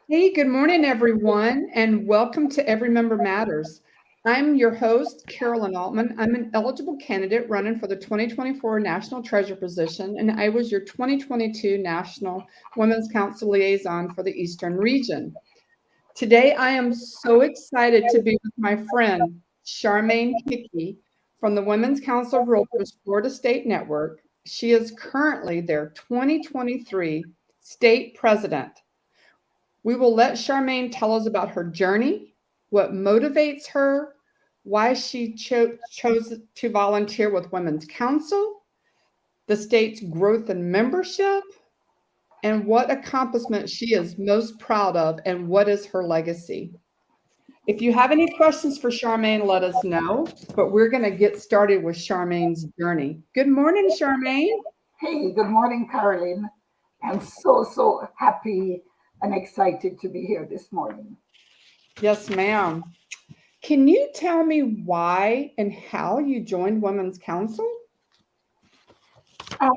Hey, good morning, everyone, and welcome to Every Member Matters. I'm your host, Carolyn Altman. I'm an eligible candidate running for the 2024 National Treasurer position, and I was your 2022 National Women's Council Liaison for the Eastern Region. Today, I am so excited to be with my friend, Charmaine Hickey from the Women's Council of Realtors Florida State Network. She is currently their 2023 state president. We will let Charmaine tell us about her journey, what motivates her, why she chose to volunteer with Women's Council, the state's growth and membership, and what accomplishment she is most proud of, and what is her legacy. If you have any questions for Charmaine, let us know. But we're going to get started with Charmaine's journey. Good morning, Charmaine. Hey, good morning, Caroline. I'm so happy and excited to be here this morning. Yes, ma'am. Can you tell me why and how you joined Women's Council? Uh,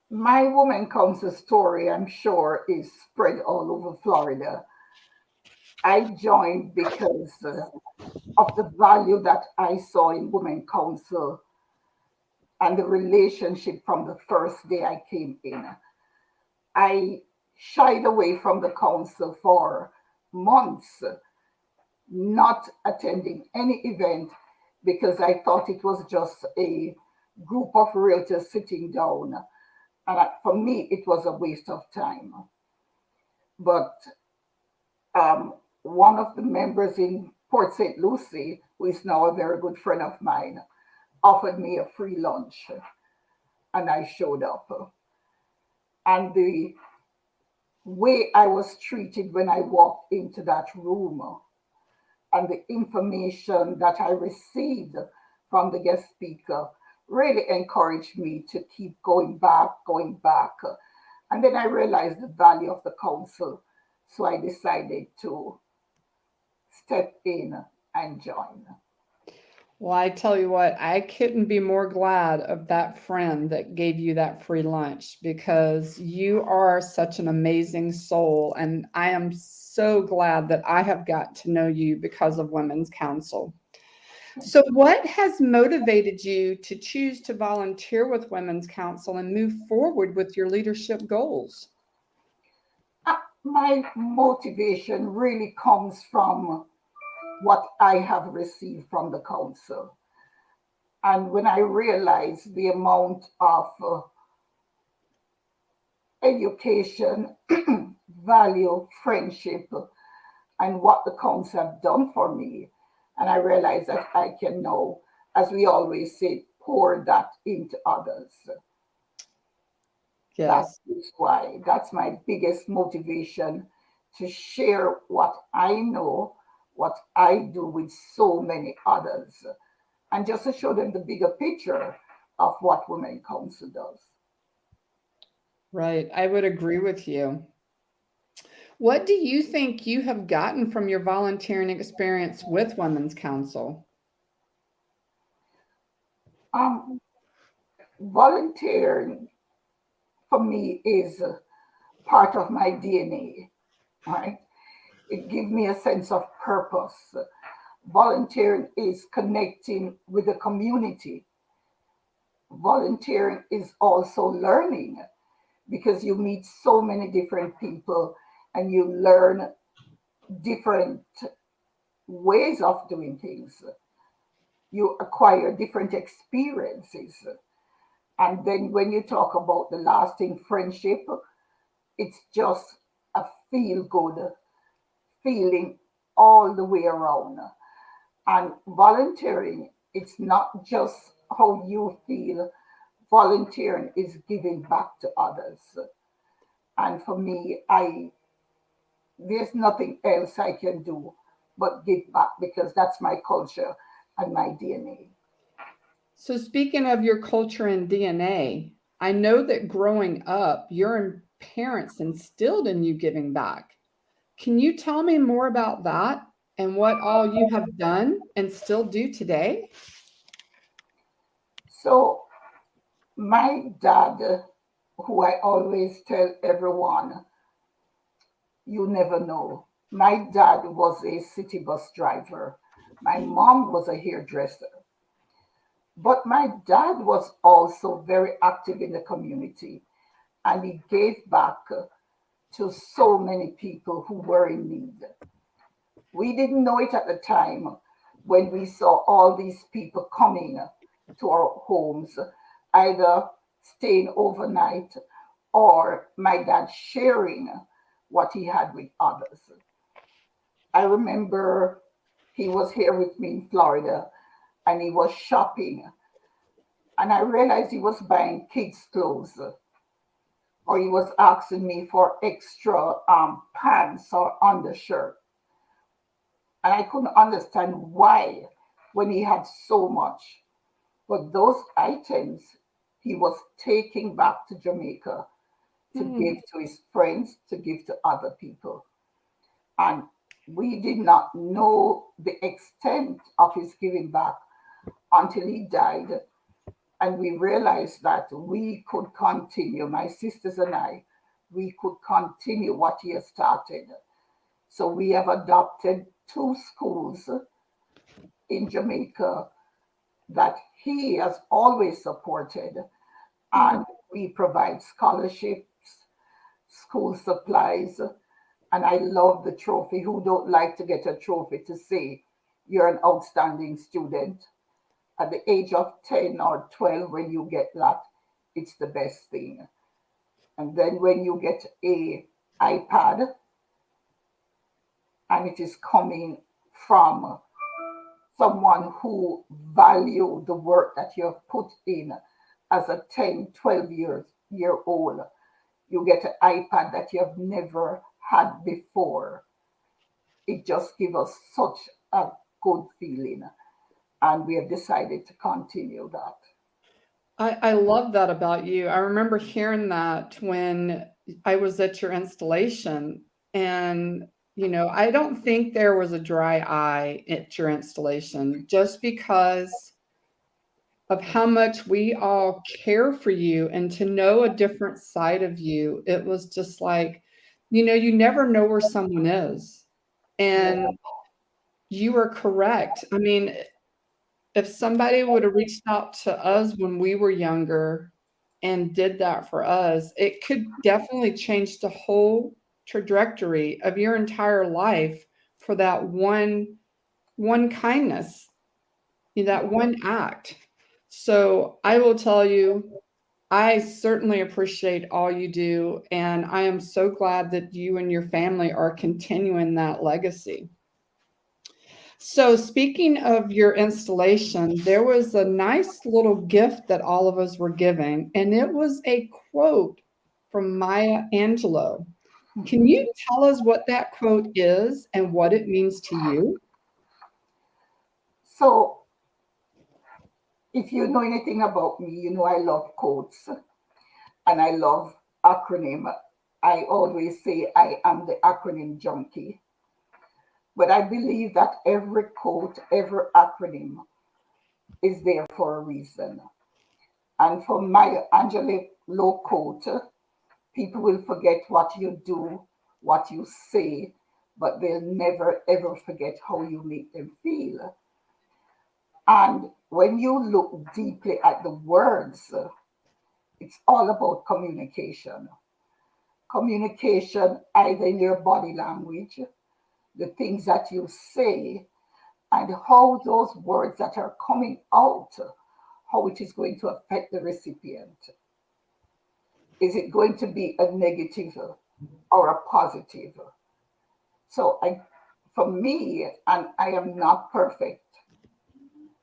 my Woman Council story, I'm sure, is spread all over Florida. I joined because of the value that I saw in Women Council and the relationship from the first day I came in. I shied away from the council for months, not attending any event because I thought it was just a group of realtors sitting down. And for me, it was a waste of time. But one of the members in Port St. Lucie, who is now a very good friend of mine, offered me a free lunch. And I showed up. And the way I was treated when I walked into that room and the information that I received from the guest speaker really encouraged me to keep going back, going back. And then I realized the value of the council. So I decided to step in and join. Well, I tell you what, I couldn't be more glad of that friend that gave you that free lunch because you are such an amazing soul. And I am so glad that I have got to know you because of Women's Council. So, what has motivated you to choose to volunteer with Women's Council and move forward with your leadership goals? My motivation really comes from what I have received from the council. And when I realized the amount of education, value, friendship, and what the council have done for me. And I realized that I can now, as we always say, pour that into others. That Yes. is why that's my biggest motivation to share what I know, what I do with so many others, and just to show them the bigger picture of what Women Council does. Right. I would agree with you. What do you think you have gotten from your volunteering experience with Women's Council? Um, Volunteering for me is part of my DNA, right? It gives me a sense of purpose. Volunteering is connecting with the community. Volunteering is also learning because you meet so many different people and you learn different ways of doing things. You acquire different experiences. And then when you talk about the lasting friendship, it's just a feel good feeling all the way around. And volunteering, it's not just how you feel, volunteering is giving back to others. And for me, I there's nothing else I can do but give back because that's my culture and my DNA. So, speaking of your culture and DNA, I know that growing up, your parents instilled in you giving back. Can you tell me more about that and what all you have done and still do today? So my dad, who I always tell everyone, you never know. My dad was a city bus driver. My mom was a hairdresser. But my dad was also very active in the community and he gave back to so many people who were in need. We didn't know it at the time when we saw all these people coming to our homes, either staying overnight or my dad sharing what he had with others. I remember he was here with me in Florida and he was shopping and I realized he was buying kids' clothes or he was asking me for extra pants or undershirt. And I couldn't understand why when he had so much. But those items he was taking back to Jamaica to Mm. give to his friends, to give to other people. And we did not know the extent of his giving back until he died. And we realized that we could continue, my sisters and I, we could continue what he has started. So we have adopted two schools in Jamaica that he has always supported. Mm. And we provide scholarships, school supplies, and I love the trophy. Who don't like to get a trophy to say you're an outstanding student? At the age of 10 or 12, when you get that, it's the best thing. And then when you get a iPad and it is coming from someone who value the work that you have put in as a 10, 12 year old, you get an iPad that you have never had before. It just gives us such a good feeling. And we have decided to continue that. I love that about you. I remember hearing that when I was at your installation, and I don't think there was a dry eye at your installation just because of how much we all care for you and to know a different side of you. It was just like, you never know where someone is. Yeah. And you are correct. I mean, if somebody would have reached out to us when we were younger and did that for us, it could definitely change the whole trajectory of your entire life for that one kindness, that one act. So I will tell you, I certainly appreciate all you do, and I am so glad that you and your family are continuing that legacy. So, speaking of your installation, there was a nice little gift that all of us were giving, and it was a quote from Maya Angelou. Can you tell us what that quote is and what it means to you? So, if you know anything about me, you know I love quotes and I love acronym. I always say I am the acronym junkie. But I believe that every quote, every acronym is there for a reason. And for my Angelic Low quote, people will forget what you do, what you say, but they'll never ever forget how you make them feel. And when you look deeply at the words, it's all about communication. Communication, either in your body language, the things that you say, and how those words that are coming out, how it is going to affect the recipient. Is it going to be a negative or a positive? So for me, and I am not perfect,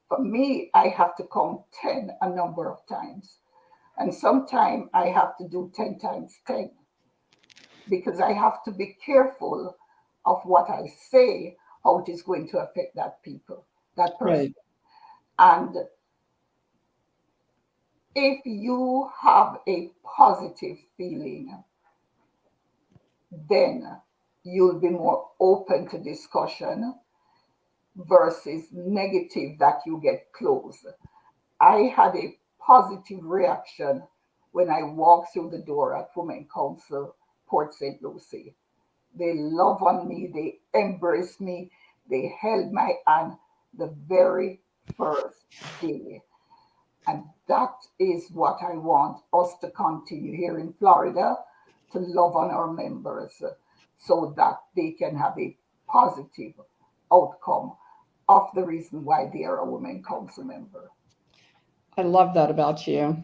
for me, I have to count 10 a number of times. And sometimes I have to do 10 times 10 because I have to be careful of what I say, how it is going to affect that person. Right. And if you have a positive feeling, then you'll be more open to discussion versus negative that you get close. I had a positive reaction when I walked through the door at Women Council, Port St. Lucie. They love on me. They embrace me. They held my hand the very first day. And that is what I want us to continue here in Florida, to love on our members so that they can have a positive outcome of the reason why they are a women council member. I love that about you.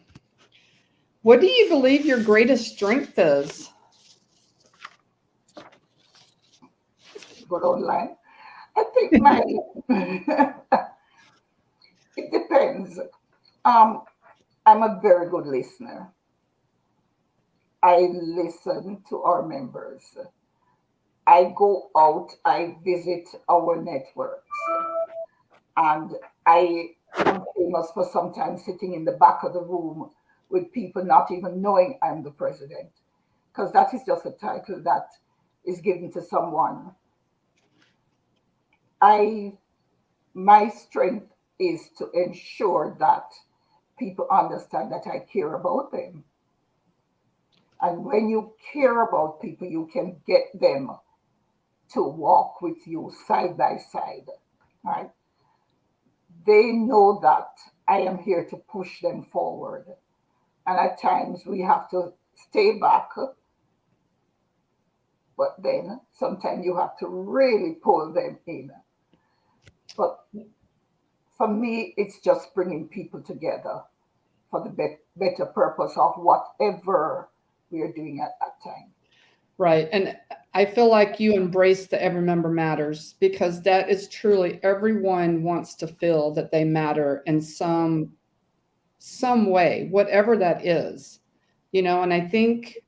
What do you believe your greatest strength is? Go online. I think my it depends. Um, I'm a very good listener. I listen to our members. I go out, I visit our networks, and I am famous for sometimes sitting in the back of the room with people not even knowing I'm the president, because that is just a title that is given to someone. I My strength is to ensure that people understand that I care about them. And when you care about people, you can get them to walk with you side by side, right? They know that I am here to push them forward. And at times we have to stay back, but then sometimes you have to really pull them in. But for me, it's just bringing people together for the better purpose of whatever we are doing at that time. Right. And I feel like you embrace the every member matters because that is truly everyone wants to feel that they matter in some way, whatever that is. And I think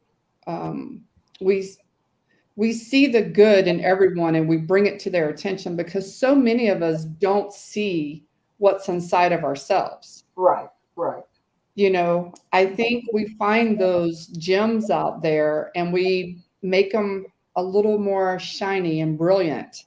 um, we we see the good in everyone and we bring it to their attention because so many of us don't see what's inside of ourselves. Right, right. I think we find those gems out there and we make them a little more shiny and brilliant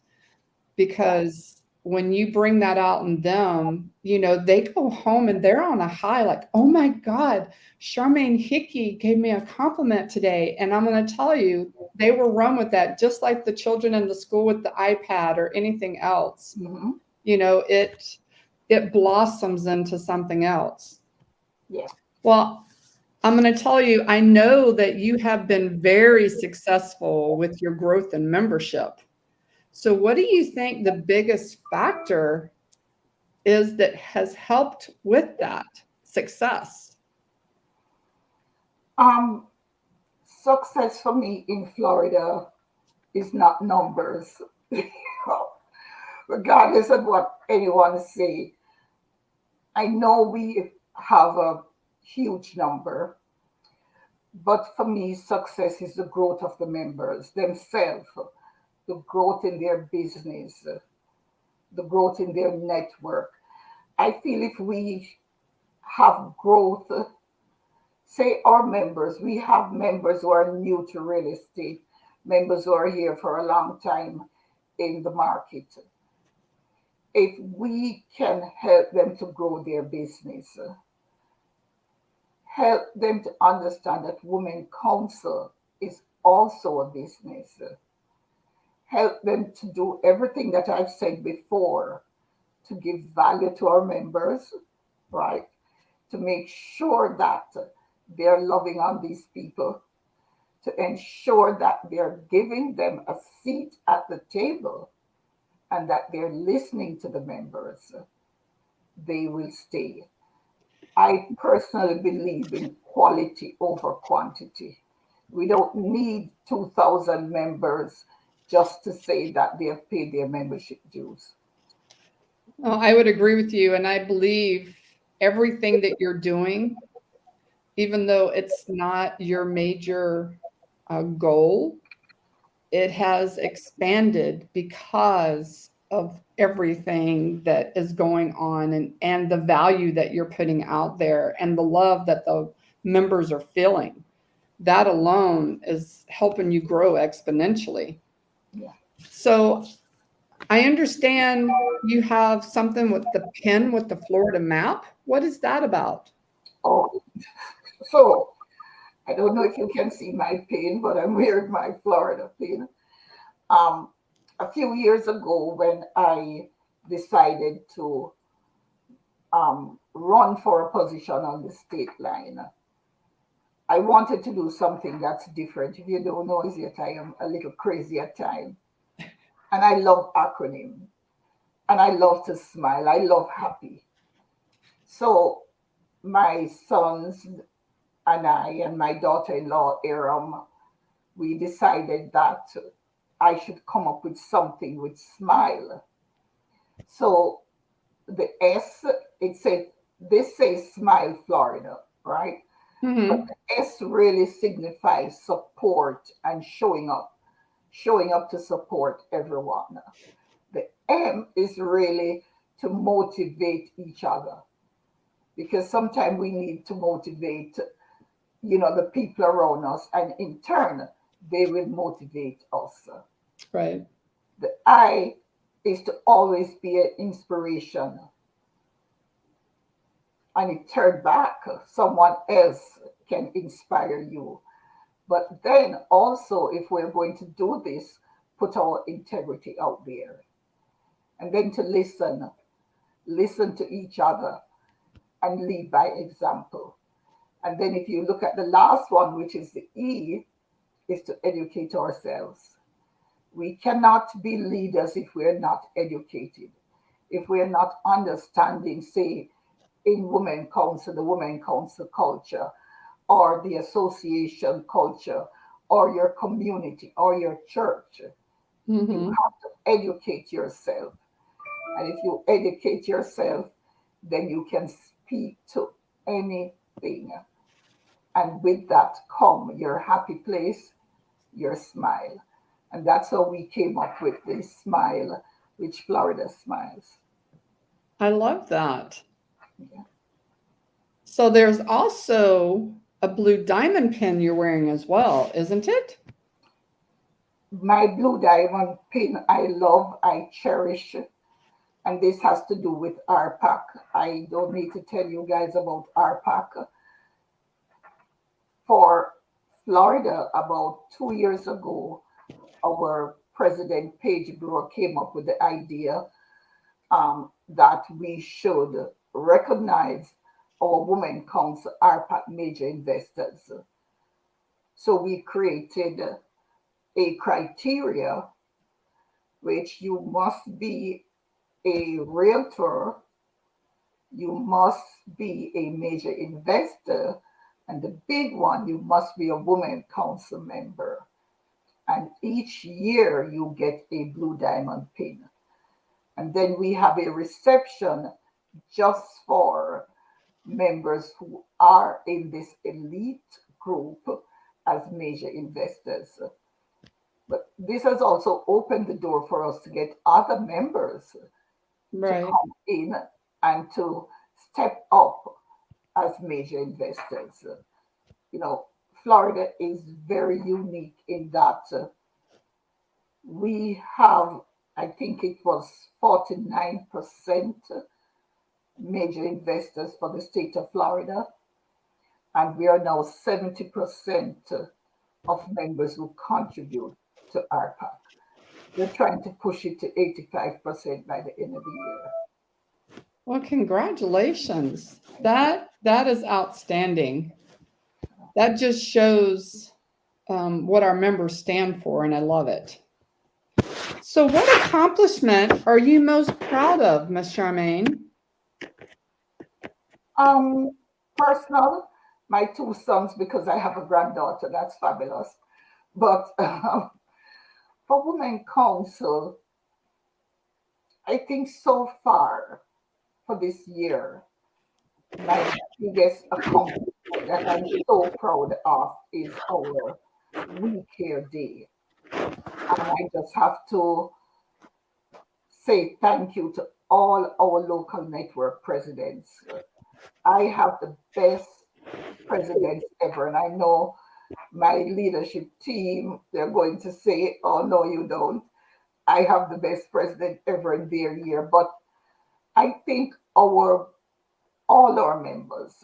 because when you bring that out in them, they go home and they're on a high, like, oh my God, Charmaine Hickey gave me a compliment today. And I'm going to tell you, they will run with that, just like the children in the school with the iPad or anything else. Hmm. It blossoms into something else. Yeah. Well, I'm going to tell you, I know that you have been very successful with your growth and membership. So, what do you think the biggest factor is that has helped with that success? Um, Success for me in Florida is not numbers, regardless of what anyone say. I know we have a huge number, but for me, success is the growth of the members themselves, the growth in their business, the growth in their network. I feel if we have growth, say our members, we have members who are new to real estate, members who are here for a long time in the market. If we can help them to grow their business, help them to understand that Women Council is also a business, help them to do everything that I've said before to give value to our members, right? To make sure that they're loving on these people, to ensure that they're giving them a seat at the table and that they're listening to the members, they will stay. I personally believe in quality over quantity. We don't need 2,000 members just to say that they have paid their membership dues. Well, I would agree with you. And I believe everything that you're doing, even though it's not your major goal, it has expanded because of everything that is going on and the value that you're putting out there and the love that the members are feeling. That alone is helping you grow exponentially. Yeah. So I understand you have something with the pin with the Florida map. What is that about? Oh, so I don't know if you can see my pin, but I'm wearing my Florida pin. Um, a few years ago, when I decided to run for a position on the state line, I wanted to do something that's different. If you don't know, is yet I am a little crazy at times, and I love acronym, and I love to smile. I love happy. So my sons and I and my daughter-in-law Aram, we decided that I should come up with something with smile. So the S, it says this says Smile Florida, right? But Hmm. the S really signifies support and showing up to support everyone. The M is really to motivate each other because sometimes we need to motivate, the people around us, and in turn, they will motivate us. Right. The I is to always be an inspiration, and it turned back, someone else can inspire you. But then also, if we're going to do this, put our integrity out there. And then to listen to each other and lead by example. And then if you look at the last one, which is the E, is to educate ourselves. We cannot be leaders if we're not educated, if we're not understanding, say, in Women Council, the Women Council culture, or the association culture, or your community, or your church. You Hmm. have to educate yourself. And if you educate yourself, then you can speak to anything. And with that come your happy place, your smile. And that's how we came up with this smile, which Florida smiles. I love that. Yeah. So there's also a blue diamond pin you're wearing as well, isn't it? My blue diamond pin, I love, I cherish, and this has to do with RPAC. I don't need to tell you guys about RPAC. For Florida, about 2 years ago, our president, Paige Brewer, came up with the idea that we should recognize our Women Council RPAC major investors. So we created a criteria which you must be a realtor, you must be a major investor, and the big one, you must be a Women Council member. And each year you get a blue diamond pin. And then we have a reception just for members who are in this elite group as major investors. But this has also opened the door for us to get other members to Right. come in and to step up as major investors. You know, Florida is very unique in that we have, I think it was 49% major investors for the state of Florida, and we are now 70% of members who contribute to RPAC. We're trying to push it to 85% by the end of the year. Well, congratulations. That is outstanding. That just shows what our members stand for, and I love it. So, what accomplishment are you most proud of, Miss Charmaine? Um, Personal, my two sons, because I have a granddaughter, that's fabulous. But for Women Council, I think so far for this year, my biggest accomplishment that I'm so proud of is our We Care Day. And I just have to say thank you to all our local network presidents. I have the best presidents ever. And I know my leadership team, they're going to say, oh, no, you don't. I have the best president ever in their year. But I think all our members,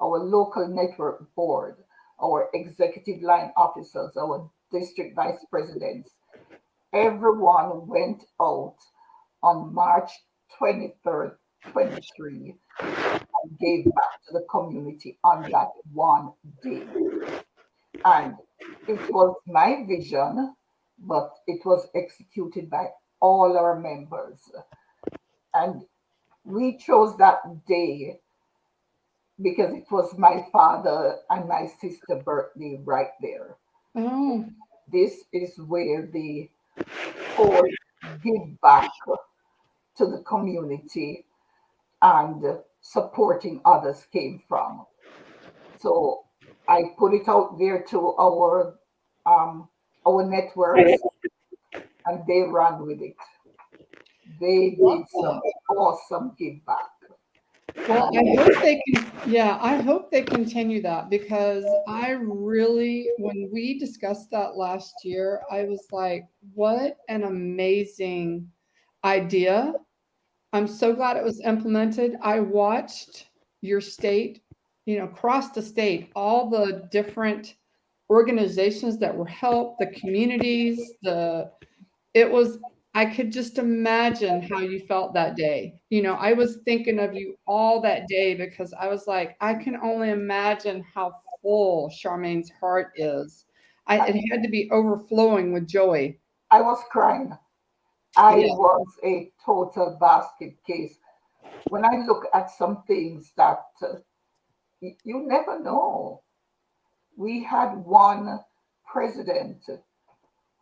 our local network board, our executive line officers, our district vice presidents, everyone went out on March 23rd, 23 and gave back to the community on that one day. And it was my vision, but it was executed by all our members. And we chose that day because it was my father and my sister's birthday right there. Oh, This is where the whole give back to the community and supporting others came from. So I put it out there to um, our networks, and they ran with it. They love did some that. awesome give back. Well, I hope they can, yeah, I hope they continue that because I really, when we discussed that last year, I was like, what an amazing idea. I'm so glad it was implemented. I watched your state, across the state, all the different organizations that were helped, the communities, it was, I could just imagine how you felt that day. I was thinking of you all that day because I was like, I can only imagine how full Charmaine's heart is. It had to be overflowing with joy. I was crying. I Yeah. was a total basket case. When I look at some things that you never know, we had one president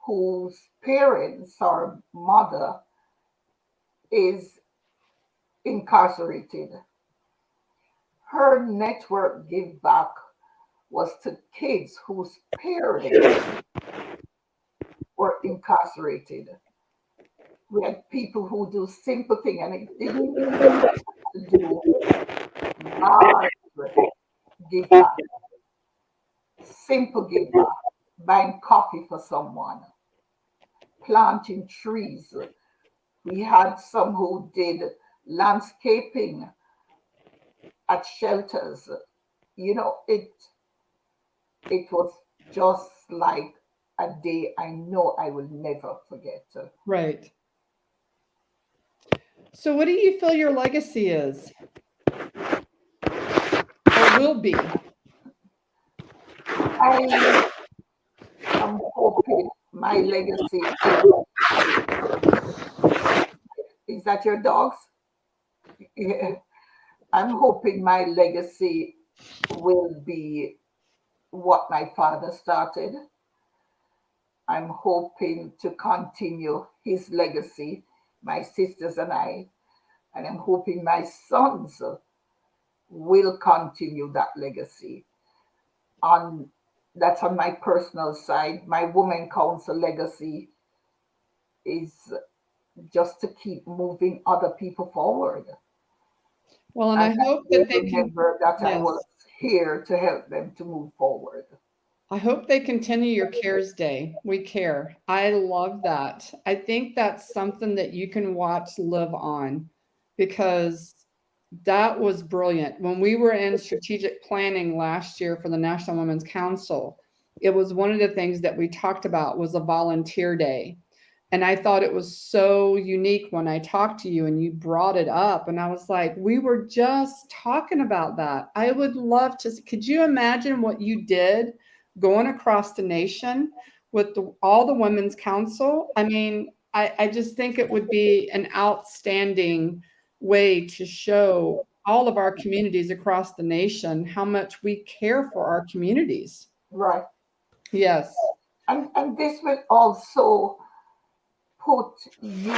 whose parents or mother is incarcerated. Her network give back was to kids whose parents were incarcerated. We had people who do simple things, and it didn't even have to do large give back, simple give back, buying coffee for someone, planting trees. We had some who did landscaping at shelters. It was just like a day I know I will never forget. Right. So, what do you feel your legacy is or will be? I am hoping my legacy is that your dogs? Yeah. I'm hoping my legacy will be what my father started. I'm hoping to continue his legacy, my sisters and I, and I'm hoping my sons will continue that legacy. On That's on my personal side. My woman council legacy is just to keep moving other people forward. Well, and And I hope they that they can, remember that I yes, was here to help them to move forward. I hope they continue your Cares Day. We care. I love that. I think that's something that you can watch live on because that was brilliant. When we were in strategic planning last year for the National Women's Council, it was one of the things that we talked about was a volunteer day. And I thought it was so unique when I talked to you and you brought it up. And I was like, we were just talking about that. I would love to. Could you imagine what you did going across the nation with all the Women's Council? I mean, I just think it would be an outstanding way to show all of our communities across the nation how much we care for our communities. Right. Yes. And this will also put you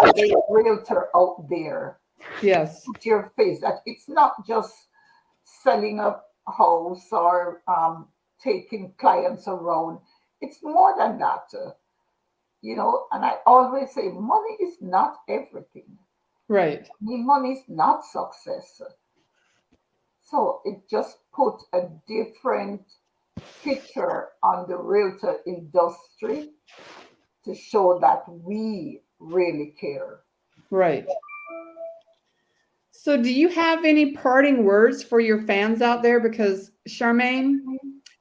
as a realtor out there, Yes. put your face that it's not just selling a house or taking clients around. It's more than that. And I always say money is not everything. Right. Money is not success. So it just put a different picture on the realtor industry to show that we really care. Right. So, do you have any parting words for your fans out there? Because, Charmaine,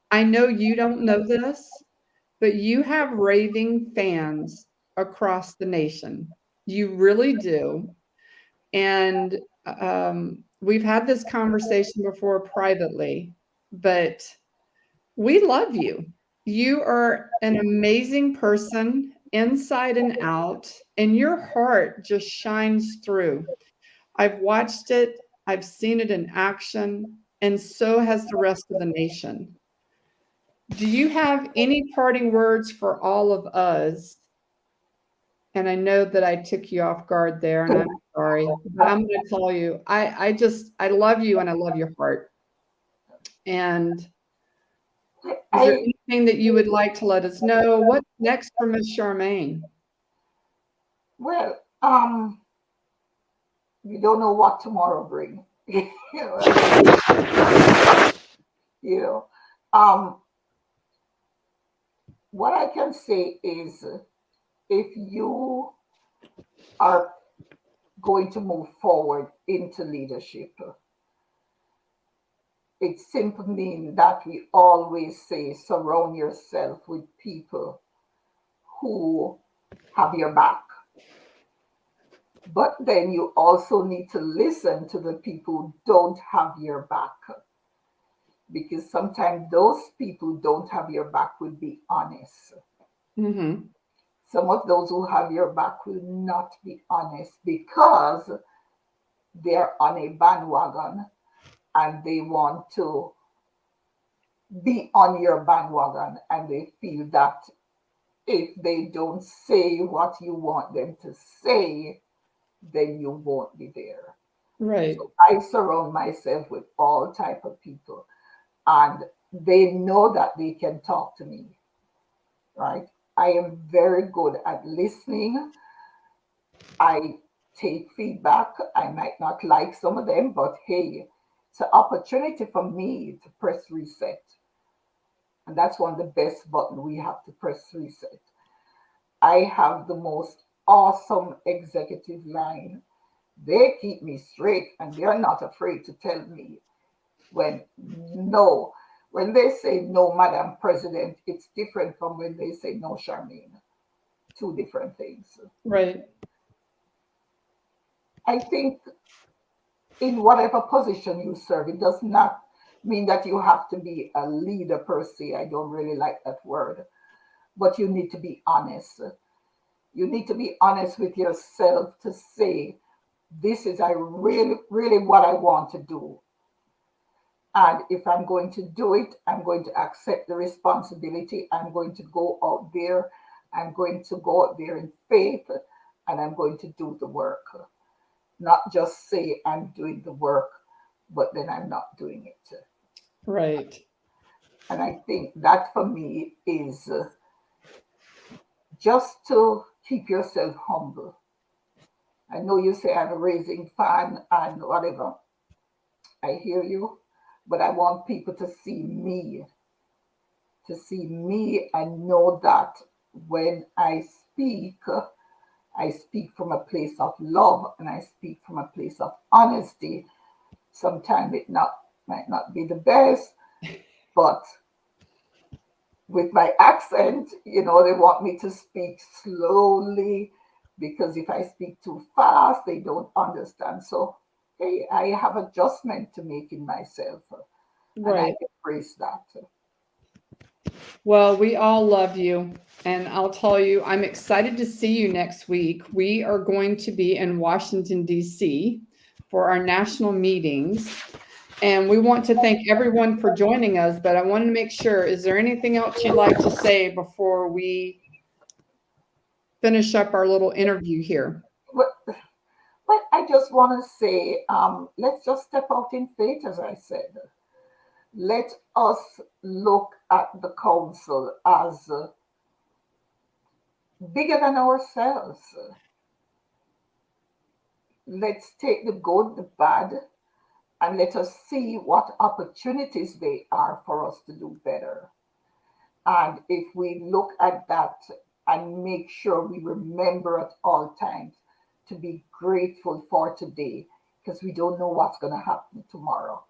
I know you don't know this, but you have raving fans across the nation. You really do. And we've had this conversation before privately, but we love you. You are an amazing person inside and out, and your heart just shines through. I've watched it, I've seen it in action, and so has the rest of the nation. Do you have any parting words for all of us? And I know that I took you off guard there, and I'm sorry, but I'm going to tell you, I love you and I love your heart. And is there anything that you would like to let us know? What's next for Miss Charmaine? Well, you don't know what tomorrow brings. you know, um, what I can say is, if you are going to move forward into leadership, it simply means that we always say surround yourself with people who have your back. But then you also need to listen to the people who don't have your back. Because sometimes those people who don't have your back will be honest. Mm-hmm. Some of those who have your back will not be honest because they're on a bandwagon and they want to be on your bandwagon, and they feel that if they don't say what you want them to say, then you won't be there. Right. So I surround myself with all type of people, and they know that they can talk to me, right? I am very good at listening. I take feedback. I might not like some of them, but hey, it's an opportunity for me to press reset. And that's one of the best buttons we have, to press reset. I have the most awesome executive line. They keep me straight and they're not afraid to tell me when no. When they say no, Madam President, it's different from when they say no, Charmaine. Two different things. Right. I think in whatever position you serve, it does not mean that you have to be a leader per se. I don't really like that word, but you need to be honest. You need to be honest with yourself to say, this is I really, really what I want to do. And if I'm going to do it, I'm going to accept the responsibility. I'm going to go out there. I'm going to go out there in faith, and I'm going to do the work. Not just say I'm doing the work, but then I'm not doing it. Right. And I think that for me is just to keep yourself humble. I know you say I'm a raising fan and whatever. I hear you, but I want people to see me and know that when I speak from a place of love and I speak from a place of honesty. Sometimes it might not be the best, but with my accent, they want me to speak slowly because if I speak too fast, they don't understand. So, hey, I have adjustment to make in myself, and I Right. embrace that. Well, we all love you. And I'll tell you, I'm excited to see you next week. We are going to be in Washington, D.C. for our national meetings. And we want to thank everyone for joining us. But I want to make sure, is there anything else you'd like to say before we finish up our little interview here? But I just want to say, let's just step out in faith, as I said. Let us look at the council as bigger than ourselves. Let's take the good, the bad, and let us see what opportunities they are for us to do better. And if we look at that and make sure we remember at all times to be grateful for today, because we don't know what's going to happen tomorrow.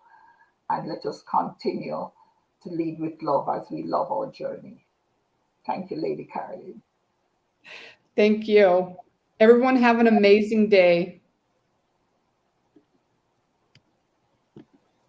And let us continue to lead with love as we love our journey. Thank you, Lady Caroline. Thank you. Everyone have an amazing day.